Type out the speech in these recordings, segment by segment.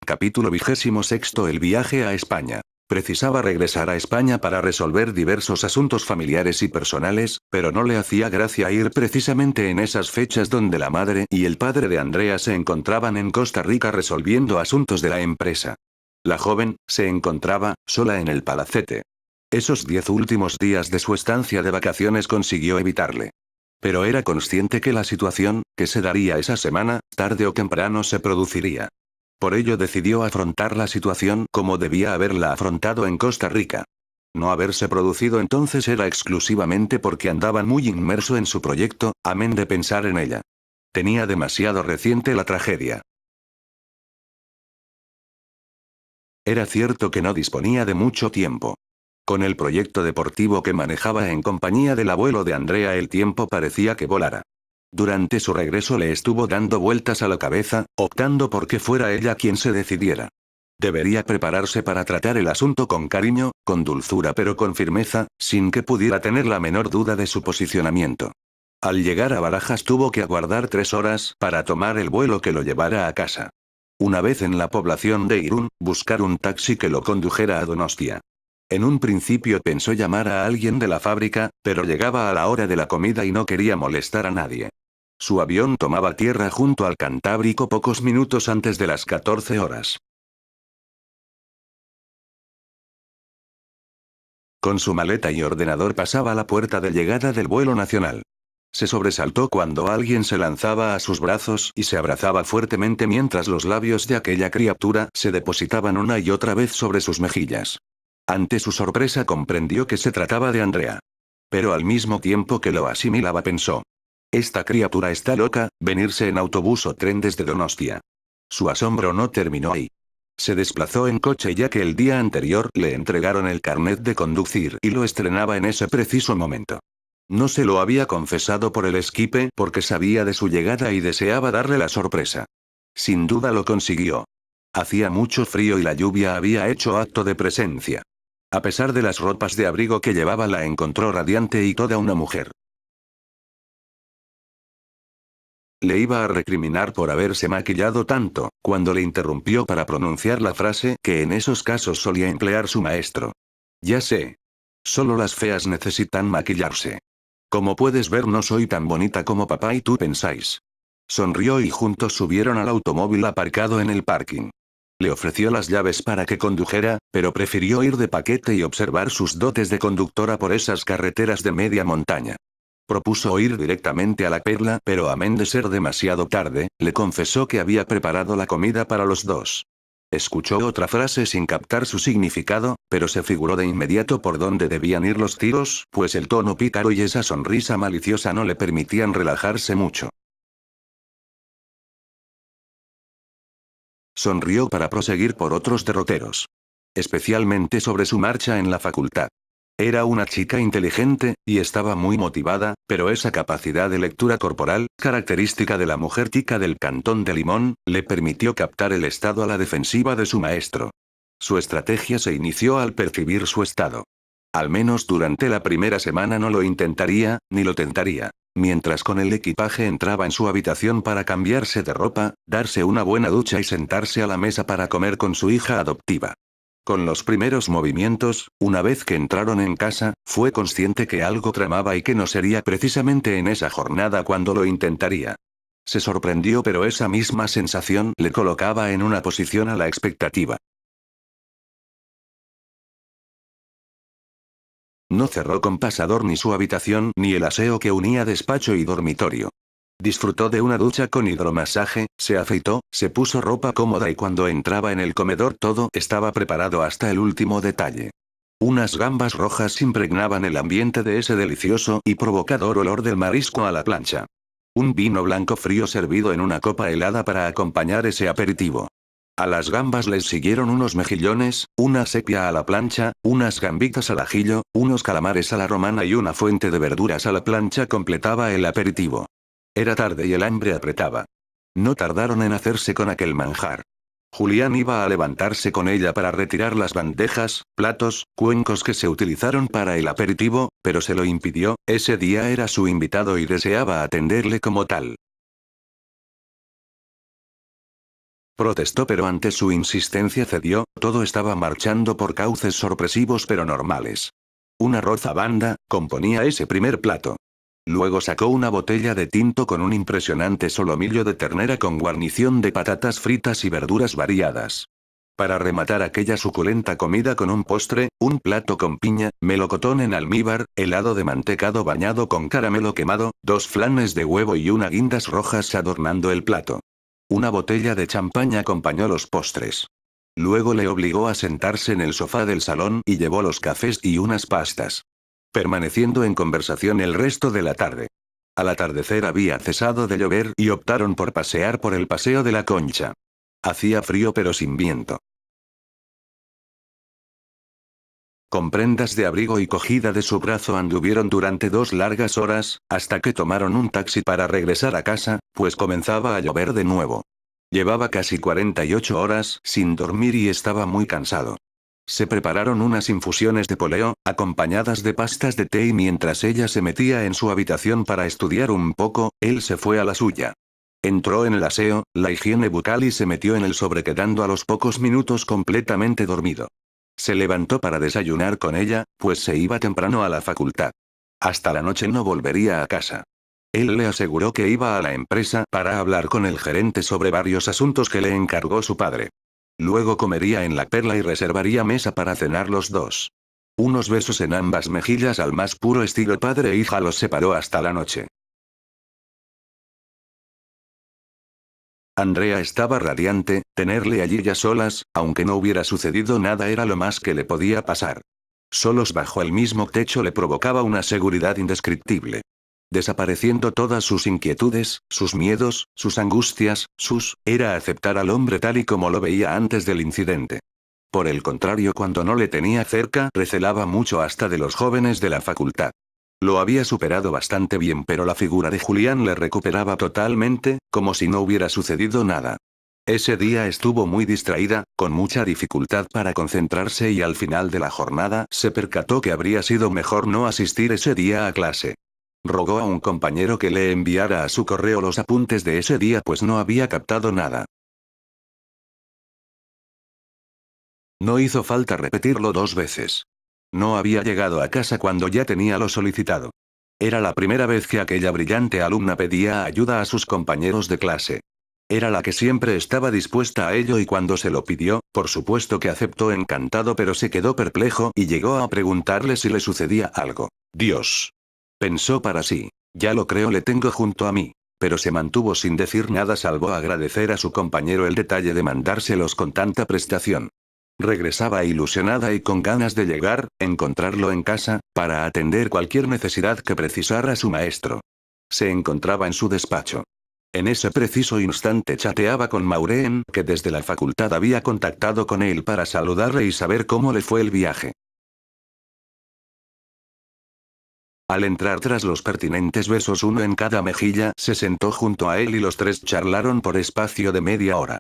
Capítulo 26. El viaje a España. Precisaba regresar a España para resolver diversos asuntos familiares y personales, pero no le hacía gracia ir precisamente en esas fechas donde la madre y el padre de Andrea se encontraban en Costa Rica resolviendo asuntos de la empresa. La joven se encontraba sola en el palacete. Esos 10 últimos días de su estancia de vacaciones consiguió evitarle. Pero era consciente que la situación, que se daría esa semana, tarde o temprano se produciría. Por ello decidió afrontar la situación como debía haberla afrontado en Costa Rica. No haberse producido entonces era exclusivamente porque andaba muy inmerso en su proyecto, amén de pensar en ella. Tenía demasiado reciente la tragedia. Era cierto que no disponía de mucho tiempo. Con el proyecto deportivo que manejaba en compañía del abuelo de Andrea, el tiempo parecía que volara. Durante su regreso le estuvo dando vueltas a la cabeza, optando por que fuera ella quien se decidiera. Debería prepararse para tratar el asunto con cariño, con dulzura pero con firmeza, sin que pudiera tener la menor duda de su posicionamiento. Al llegar a Barajas tuvo que aguardar 3 horas para tomar el vuelo que lo llevara a casa. Una vez en la población de Irún, buscar un taxi que lo condujera a Donostia. En un principio pensó llamar a alguien de la fábrica, pero llegaba a la hora de la comida y no quería molestar a nadie. Su avión tomaba tierra junto al Cantábrico pocos minutos antes de las 14 horas. Con su maleta y ordenador pasaba la puerta de llegada del vuelo nacional. Se sobresaltó cuando alguien se lanzaba a sus brazos y se abrazaba fuertemente mientras los labios de aquella criatura se depositaban una y otra vez sobre sus mejillas. Ante su sorpresa comprendió que se trataba de Andrea. Pero al mismo tiempo que lo asimilaba pensó: esta criatura está loca, venirse en autobús o tren desde Donostia. Su asombro no terminó ahí. Se desplazó en coche ya que el día anterior le entregaron el carnet de conducir y lo estrenaba en ese preciso momento. No se lo había confesado por el esquipe porque sabía de su llegada y deseaba darle la sorpresa. Sin duda lo consiguió. Hacía mucho frío y la lluvia había hecho acto de presencia. A pesar de las ropas de abrigo que llevaba, la encontró radiante y toda una mujer. Le iba a recriminar por haberse maquillado tanto, cuando le interrumpió para pronunciar la frase que en esos casos solía emplear su maestro. Ya sé. Solo las feas necesitan maquillarse. Como puedes ver, no soy tan bonita como papá y tú pensáis. Sonrió y juntos subieron al automóvil aparcado en el parking. Le ofreció las llaves para que condujera, pero prefirió ir de paquete y observar sus dotes de conductora por esas carreteras de media montaña. Propuso ir directamente a la Perla, pero amén de ser demasiado tarde, le confesó que había preparado la comida para los dos. Escuchó otra frase sin captar su significado, pero se figuró de inmediato por dónde debían ir los tiros, pues el tono pícaro y esa sonrisa maliciosa no le permitían relajarse mucho. Sonrió para proseguir por otros derroteros. Especialmente sobre su marcha en la facultad. Era una chica inteligente, y estaba muy motivada, pero esa capacidad de lectura corporal, característica de la mujer tica del Cantón de Limón, le permitió captar el estado a la defensiva de su maestro. Su estrategia se inició al percibir su estado. Al menos durante la primera semana no lo intentaría, ni lo tentaría. Mientras con el equipaje entraba en su habitación para cambiarse de ropa, darse una buena ducha y sentarse a la mesa para comer con su hija adoptiva. Con los primeros movimientos, una vez que entraron en casa, fue consciente que algo tramaba y que no sería precisamente en esa jornada cuando lo intentaría. Se sorprendió, pero esa misma sensación le colocaba en una posición a la expectativa. No cerró con pasador ni su habitación ni el aseo que unía despacho y dormitorio. Disfrutó de una ducha con hidromasaje, se afeitó, se puso ropa cómoda y cuando entraba en el comedor todo estaba preparado hasta el último detalle. Unas gambas rojas impregnaban el ambiente de ese delicioso y provocador olor del marisco a la plancha. Un vino blanco frío servido en una copa helada para acompañar ese aperitivo. A las gambas les siguieron unos mejillones, una sepia a la plancha, unas gambitas al ajillo, unos calamares a la romana y una fuente de verduras a la plancha completaba el aperitivo. Era tarde y el hambre apretaba. No tardaron en hacerse con aquel manjar. Julián iba a levantarse con ella para retirar las bandejas, platos, cuencos que se utilizaron para el aperitivo, pero se lo impidió. Ese día era su invitado y deseaba atenderle como tal. Protestó, pero ante su insistencia cedió. Todo estaba marchando por cauces sorpresivos pero normales. Una roza banda componía ese primer plato. Luego sacó una botella de tinto con un impresionante solomillo de ternera con guarnición de patatas fritas y verduras variadas. Para rematar aquella suculenta comida con un postre, un plato con piña, melocotón en almíbar, helado de mantecado bañado con caramelo quemado, 2 flanes de huevo y unas guindas rojas adornando el plato. Una botella de champán acompañó los postres. Luego le obligó a sentarse en el sofá del salón y llevó los cafés y unas pastas. Permaneciendo en conversación el resto de la tarde. Al atardecer había cesado de llover y optaron por pasear por el Paseo de la Concha. Hacía frío pero sin viento. Con prendas de abrigo y cogida de su brazo anduvieron durante 2 largas horas, hasta que tomaron un taxi para regresar a casa, pues comenzaba a llover de nuevo. Llevaba casi 48 horas sin dormir y estaba muy cansado. Se prepararon unas infusiones de poleo, acompañadas de pastas de té, y mientras ella se metía en su habitación para estudiar un poco, él se fue a la suya. Entró en el aseo, la higiene bucal y se metió en el sobre, quedando a los pocos minutos completamente dormido. Se levantó para desayunar con ella, pues se iba temprano a la facultad. Hasta la noche no volvería a casa. Él le aseguró que iba a la empresa para hablar con el gerente sobre varios asuntos que le encargó su padre. Luego comería en la Perla y reservaría mesa para cenar los dos. Unos besos en ambas mejillas al más puro estilo padre e hija los separó hasta la noche. Andrea estaba radiante. Tenerle allí ya solas, aunque no hubiera sucedido nada, era lo más que le podía pasar. Solos bajo el mismo techo le provocaba una seguridad indescriptible. Desapareciendo todas sus inquietudes, sus miedos, sus angustias, era aceptar al hombre tal y como lo veía antes del incidente. Por el contrario, cuando no le tenía cerca, recelaba mucho hasta de los jóvenes de la facultad. Lo había superado bastante bien, pero la figura de Julián le recuperaba totalmente, como si no hubiera sucedido nada. Ese día estuvo muy distraída, con mucha dificultad para concentrarse, y al final de la jornada se percató que habría sido mejor no asistir ese día a clase. Rogó a un compañero que le enviara a su correo los apuntes de ese día, pues no había captado nada. No hizo falta repetirlo 2 veces. No había llegado a casa cuando ya tenía lo solicitado. Era la primera vez que aquella brillante alumna pedía ayuda a sus compañeros de clase. Era la que siempre estaba dispuesta a ello, y cuando se lo pidió, por supuesto que aceptó encantado, pero se quedó perplejo y llegó a preguntarle si le sucedía algo. Dios. Pensó para sí. Ya lo creo, le tengo junto a mí. Pero se mantuvo sin decir nada, salvo agradecer a su compañero el detalle de mandárselos con tanta prestación. Regresaba ilusionada y con ganas de llegar, encontrarlo en casa, para atender cualquier necesidad que precisara su maestro. Se encontraba en su despacho. En ese preciso instante chateaba con Maureen, que desde la facultad había contactado con él para saludarle y saber cómo le fue el viaje. Al entrar, tras los pertinentes besos, uno en cada mejilla, se sentó junto a él y los 3 charlaron por espacio de media hora.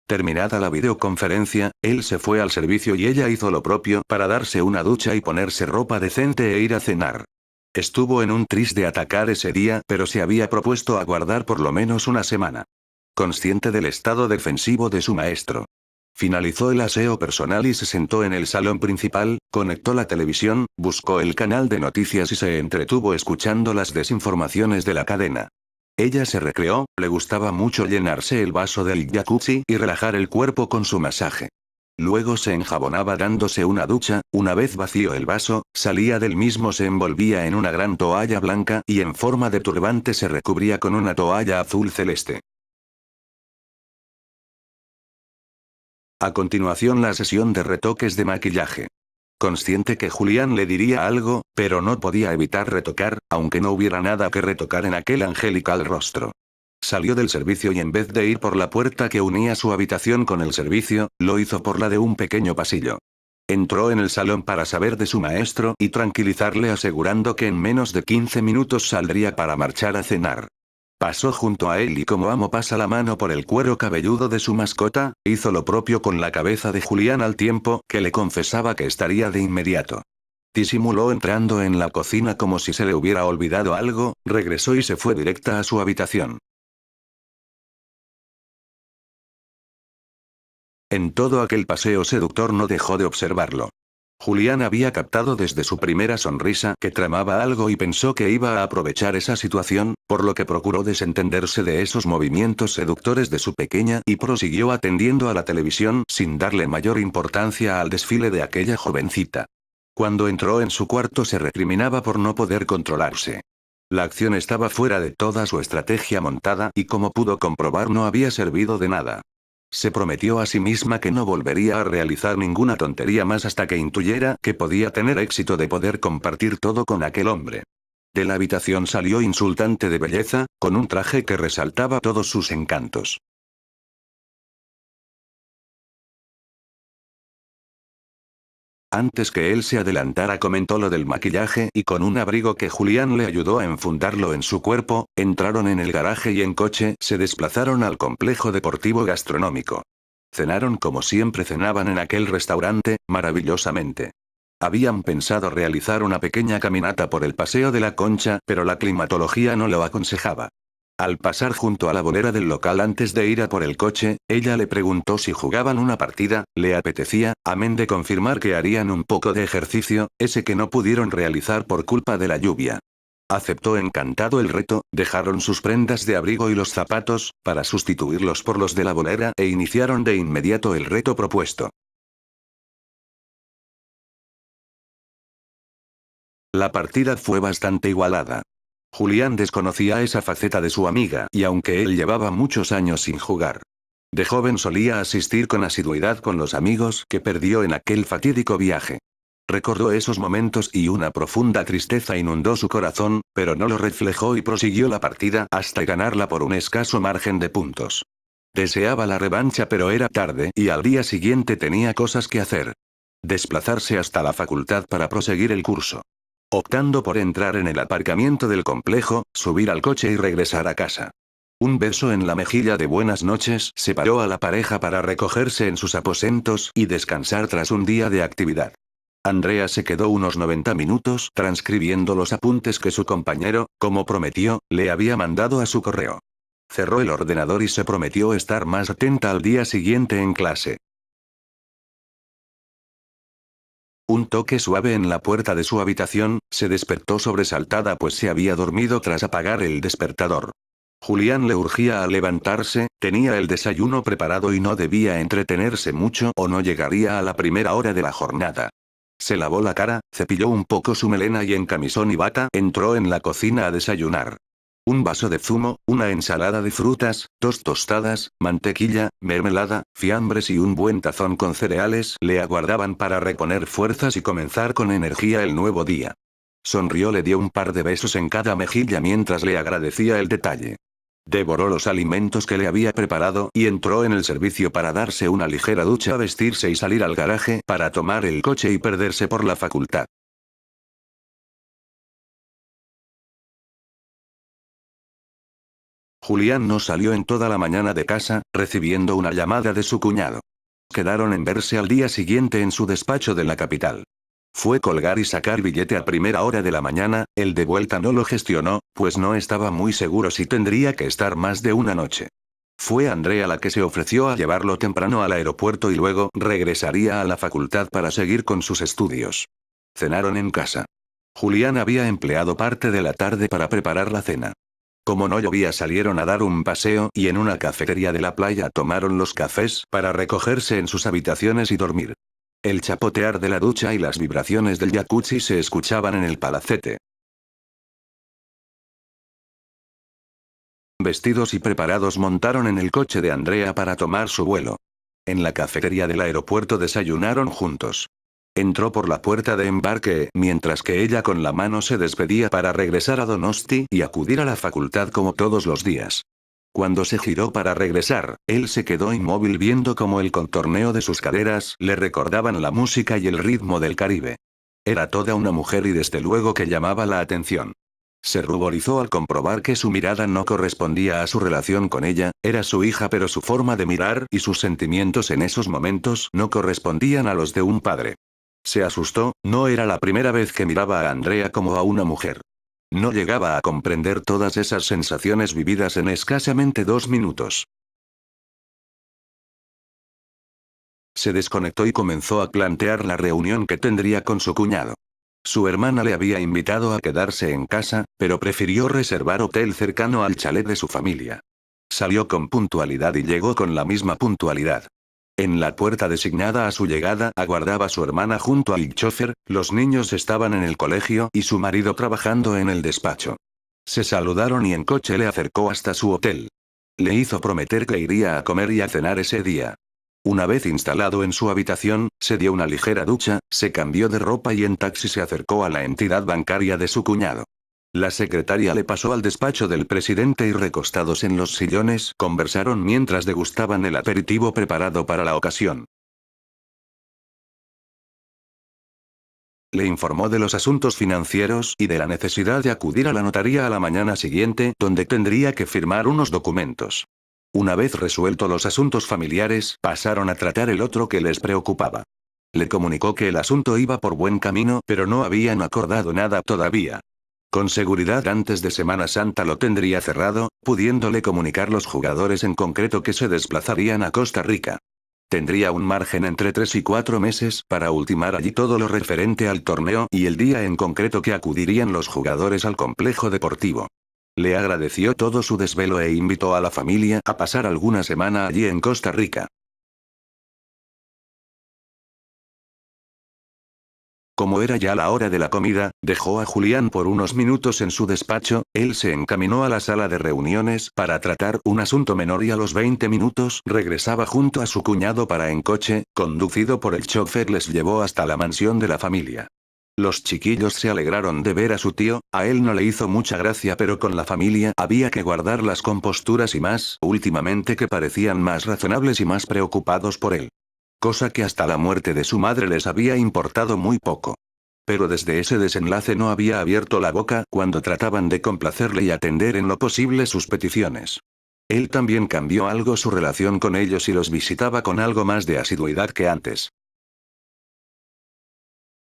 Terminada la videoconferencia, él se fue al servicio y ella hizo lo propio para darse una ducha y ponerse ropa decente e ir a cenar. Estuvo en un tris de atacar ese día, pero se había propuesto aguardar por lo menos una semana. Consciente del estado defensivo de su maestro. Finalizó el aseo personal y se sentó en el salón principal, conectó la televisión, buscó el canal de noticias y se entretuvo escuchando las desinformaciones de la cadena. Ella se recreó, le gustaba mucho llenarse el vaso del jacuzzi y relajar el cuerpo con su masaje. Luego se enjabonaba dándose una ducha. Una vez vacío el vaso, salía del mismo, se envolvía en una gran toalla blanca y en forma de turbante se recubría con una toalla azul celeste. A continuación, la sesión de retoques de maquillaje. Consciente que Julián le diría algo, pero no podía evitar retocar, aunque no hubiera nada que retocar en aquel angelical rostro. Salió del servicio y en vez de ir por la puerta que unía su habitación con el servicio, lo hizo por la de un pequeño pasillo. Entró en el salón para saber de su maestro y tranquilizarle, asegurando que en menos de 15 minutos saldría para marchar a cenar. Pasó junto a él y, como amo pasa la mano por el cuero cabelludo de su mascota, hizo lo propio con la cabeza de Julián al tiempo que le confesaba que estaría de inmediato. Disimuló entrando en la cocina como si se le hubiera olvidado algo, regresó y se fue directa a su habitación. En todo aquel paseo seductor no dejó de observarlo. Julián había captado desde su primera sonrisa que tramaba algo y pensó que iba a aprovechar esa situación, por lo que procuró desentenderse de esos movimientos seductores de su pequeña y prosiguió atendiendo a la televisión sin darle mayor importancia al desfile de aquella jovencita. Cuando entró en su cuarto se recriminaba por no poder controlarse. La acción estaba fuera de toda su estrategia montada y como pudo comprobar no había servido de nada. Se prometió a sí misma que no volvería a realizar ninguna tontería más hasta que intuyera que podía tener éxito de poder compartir todo con aquel hombre. De la habitación salió insultante de belleza, con un traje que resaltaba todos sus encantos. Antes que él se adelantara comentó lo del maquillaje y con un abrigo que Julián le ayudó a enfundarlo en su cuerpo, entraron en el garaje y en coche se desplazaron al complejo deportivo gastronómico. Cenaron como siempre cenaban en aquel restaurante, maravillosamente. Habían pensado realizar una pequeña caminata por el Paseo de la Concha, pero la climatología no lo aconsejaba. Al pasar junto a la bolera del local antes de ir a por el coche, ella le preguntó si jugaban una partida, le apetecía, amén de confirmar que harían un poco de ejercicio, ese que no pudieron realizar por culpa de la lluvia. Aceptó encantado el reto, dejaron sus prendas de abrigo y los zapatos, para sustituirlos por los de la bolera e iniciaron de inmediato el reto propuesto. La partida fue bastante igualada. Julián desconocía esa faceta de su amiga y aunque él llevaba muchos años sin jugar. De joven solía asistir con asiduidad con los amigos que perdió en aquel fatídico viaje. Recordó esos momentos y una profunda tristeza inundó su corazón, pero no lo reflejó y prosiguió la partida hasta ganarla por un escaso margen de puntos. Deseaba la revancha pero era tarde y al día siguiente tenía cosas que hacer. Desplazarse hasta la facultad para proseguir el curso. Optando por entrar en el aparcamiento del complejo, subir al coche y regresar a casa. Un beso en la mejilla de buenas noches separó a la pareja para recogerse en sus aposentos y descansar tras un día de actividad. Andrea se quedó unos 90 minutos transcribiendo los apuntes que su compañero, como prometió, le había mandado a su correo. Cerró el ordenador y se prometió estar más atenta al día siguiente en clase. Un toque suave en la puerta de su habitación, se despertó sobresaltada pues se había dormido tras apagar el despertador. Julián le urgía a levantarse, tenía el desayuno preparado y no debía entretenerse mucho o no llegaría a la primera hora de la jornada. Se lavó la cara, cepilló un poco su melena y en camisón y bata entró en la cocina a desayunar. Un vaso de zumo, una ensalada de frutas, 2 tostadas, mantequilla, mermelada, fiambres y un buen tazón con cereales le aguardaban para reponer fuerzas y comenzar con energía el nuevo día. Sonrió, le dio un par de besos en cada mejilla mientras le agradecía el detalle. Devoró los alimentos que le había preparado y entró en el servicio para darse una ligera ducha, vestirse y salir al garaje para tomar el coche y perderse por la facultad. Julián no salió en toda la mañana de casa, recibiendo una llamada de su cuñado. Quedaron en verse al día siguiente en su despacho de la capital. Fue colgar y sacar billete a primera hora de la mañana, el de vuelta no lo gestionó, pues no estaba muy seguro si tendría que estar más de una noche. Fue Andrea la que se ofreció a llevarlo temprano al aeropuerto y luego regresaría a la facultad para seguir con sus estudios. Cenaron en casa. Julián había empleado parte de la tarde para preparar la cena. Como no llovía salieron a dar un paseo y en una cafetería de la playa tomaron los cafés para recogerse en sus habitaciones y dormir. El chapotear de la ducha y las vibraciones del jacuzzi se escuchaban en el palacete. Vestidos y preparados montaron en el coche de Andrea para tomar su vuelo. En la cafetería del aeropuerto desayunaron juntos. Entró por la puerta de embarque, mientras que ella con la mano se despedía para regresar a Donosti y acudir a la facultad como todos los días. Cuando se giró para regresar, él se quedó inmóvil viendo cómo el contorneo de sus caderas le recordaban la música y el ritmo del Caribe. Era toda una mujer y desde luego que llamaba la atención. Se ruborizó al comprobar que su mirada no correspondía a su relación con ella, era su hija pero su forma de mirar y sus sentimientos en esos momentos no correspondían a los de un padre. Se asustó, no era la primera vez que miraba a Andrea como a una mujer. No llegaba a comprender todas esas sensaciones vividas en escasamente 2 minutos. se desconectó y comenzó a plantear la reunión que tendría con su cuñado. Su hermana le había invitado a quedarse en casa, pero prefirió reservar hotel cercano al chalet de su familia. Salió con puntualidad y llegó con la misma puntualidad. En la puerta designada a su llegada aguardaba su hermana junto al chofer, los niños estaban en el colegio y su marido trabajando en el despacho. Se saludaron y en coche le acercó hasta su hotel. Le hizo prometer que iría a comer y a cenar ese día. Una vez instalado en su habitación, se dio una ligera ducha, se cambió de ropa y en taxi se acercó a la entidad bancaria de su cuñado. La secretaria le pasó al despacho del presidente y recostados en los sillones conversaron mientras degustaban el aperitivo preparado para la ocasión. Le informó de los asuntos financieros y de la necesidad de acudir a la notaría a la mañana siguiente, donde tendría que firmar unos documentos. Una vez resuelto los asuntos familiares, pasaron a tratar el otro que les preocupaba. Le comunicó que el asunto iba por buen camino, pero no habían acordado nada todavía. Con seguridad antes de Semana Santa lo tendría cerrado, pudiéndole comunicar los jugadores en concreto que se desplazarían a Costa Rica. Tendría un margen entre 3 y 4 meses para ultimar allí todo lo referente al torneo y el día en concreto que acudirían los jugadores al complejo deportivo. Le agradeció todo su desvelo e invitó a la familia a pasar alguna semana allí en Costa Rica. Como era ya la hora de la comida, dejó a Julián por unos minutos en su despacho, él se encaminó a la sala de reuniones para tratar un asunto menor y a los 20 minutos regresaba junto a su cuñado para en coche, conducido por el chofer les llevó hasta la mansión de la familia. Los chiquillos se alegraron de ver a su tío, a él no le hizo mucha gracia pero con la familia había que guardar las composturas y más, últimamente que parecían más razonables y más preocupados por él. Cosa que hasta la muerte de su madre les había importado muy poco. Pero desde ese desenlace no había abierto la boca cuando trataban de complacerle y atender en lo posible sus peticiones. Él también cambió algo su relación con ellos y los visitaba con algo más de asiduidad que antes.